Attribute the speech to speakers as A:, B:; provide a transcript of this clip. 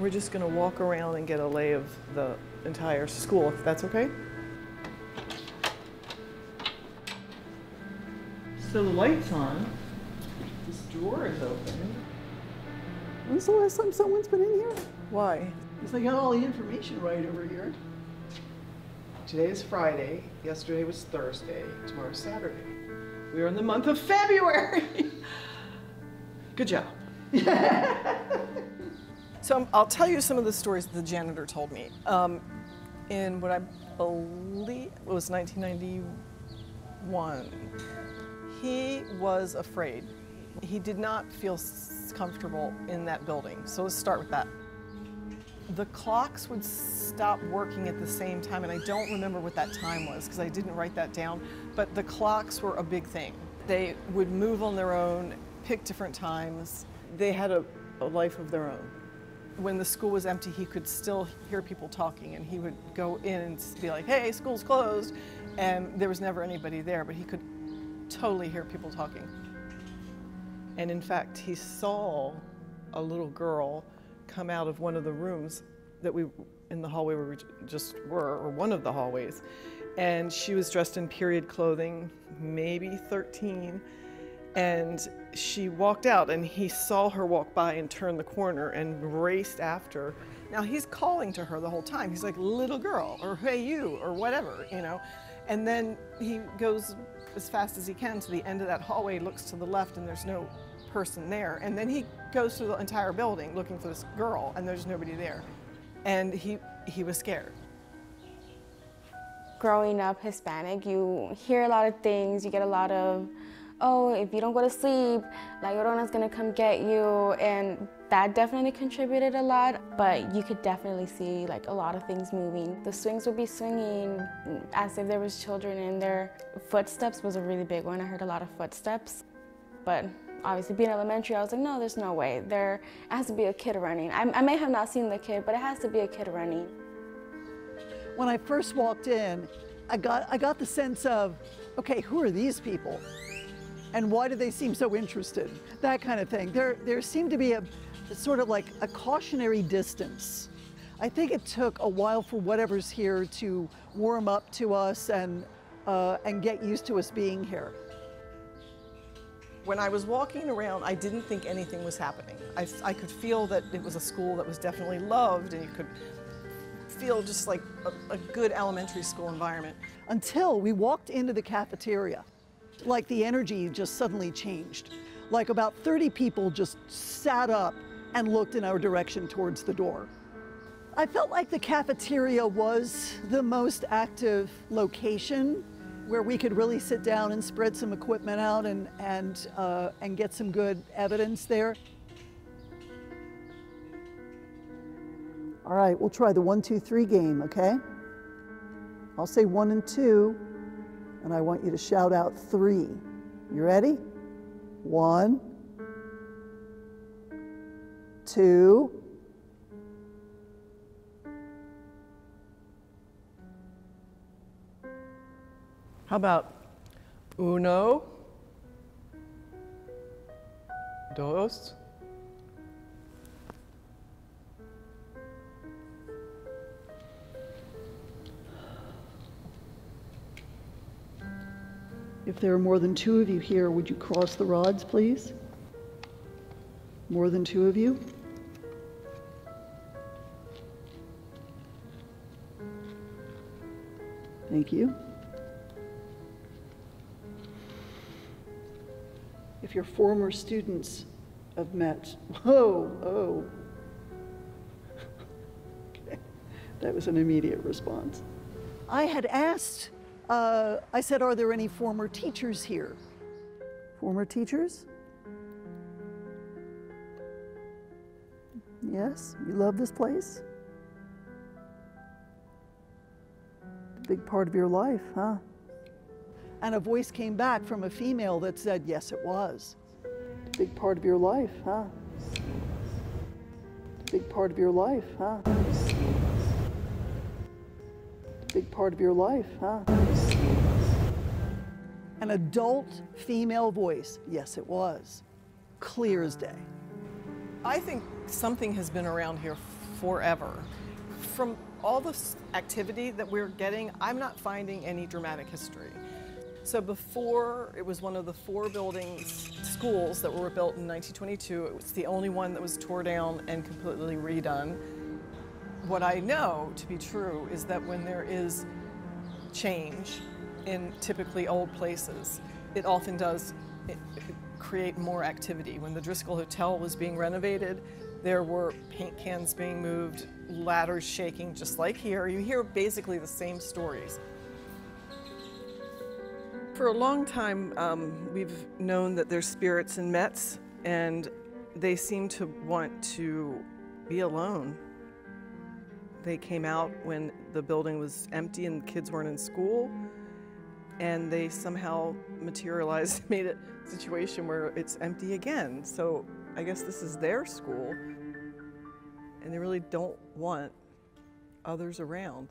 A: We're just going to walk around and get a lay of the entire school, if that's okay. So the light's on. This drawer is open.
B: When's the last time someone's been in here?
A: Why?
B: Because I got all the information right over here.
A: Today is Friday. Yesterday was Thursday. Tomorrow's Saturday. We are in the month of February. Good job. So I'll tell you some of the stories the janitor told me. In what I believe was 1991, he was afraid. He did not feel comfortable in that building. So let's start with that. The clocks would stop working at the same time, and I don't remember what that time was because I didn't write that down, but the clocks were a big thing. They would move on their own, pick different times. They had a life of their own. When the school was empty, he could still hear people talking, and he would go in and be like, hey, school's closed, and there was never anybody there, but he could totally hear people talking. And in fact, he saw a little girl come out of one of the rooms that we, in the hallway where we just were, or one of the hallways, and she was dressed in period clothing, maybe 13, and she walked out, and he saw her walk by and turn the corner and raced after. Now he's calling to her the whole time. He's like, little girl, or hey you, or whatever, you know. And then he goes as fast as he can to the end of that hallway, looks to the left, and there's no person there. And then he goes through the entire building looking for this girl, and there's nobody there. And he was scared.
C: Growing up Hispanic, you hear a lot of things. You get a lot of, oh, if you don't go to sleep, La Llorona's gonna come get you, and that definitely contributed a lot, but you could definitely see like a lot of things moving. The swings would be swinging as if there was children in there. Footsteps was a really big one. I heard a lot of footsteps, but obviously being elementary, I was like, no, there's no way. There has to be a kid running. I may have not seen the kid, but it has to be a kid running.
B: When I first walked in, I got the sense of, okay, who are these people? And why do they seem so interested? That kind of thing. There seemed to be a sort of like a cautionary distance. I think it took a while for whatever's here to warm up to us and get used to us being here.
A: When I was walking around, I didn't think anything was happening. I could feel that it was a school that was definitely loved, and you could feel just like a good elementary school environment.
B: Until we walked into the cafeteria. Like the energy just suddenly changed. Like about 30 people just sat up and looked in our direction towards the door. I felt like the cafeteria was the most active location where we could really sit down and spread some equipment out and get some good evidence there. All right, we'll try the 1, 2, 3 game, okay? I'll say 1 and 2, and I want you to shout out 3. You ready? 1, 2.
A: How about 1, 2.
B: If there are more than 2 of you here, would you cross the rods, please? More than 2 of you? Thank you. If you're former students of Metz, oh. Okay. That was an immediate response. I had asked, I said, are there any former teachers here? Former teachers? Yes, you love this place? A big part of your life, huh? And a voice came back from a female that said, yes, it was. A big part of your life, huh? A big part of your life, huh? A big part of your life, huh? An adult female voice, yes, it was. Clear as day.
A: I think something has been around here forever. From all this activity that we're getting, I'm not finding any dramatic history. So before, it was one of the 4 schools that were built in 1922. It was the only one that was tore down and completely redone. What I know to be true is that when there is change in typically old places, it often does create more activity. When the Driscoll Hotel was being renovated, there were paint cans being moved, ladders shaking, just like here. You hear basically the same stories. For a long time, we've known that there's spirits in Metz, and they seem to want to be alone. They came out when the building was empty and kids weren't in school, and they somehow materialized, made it a situation where it's empty again. So I guess this is their school, and they really don't want others around.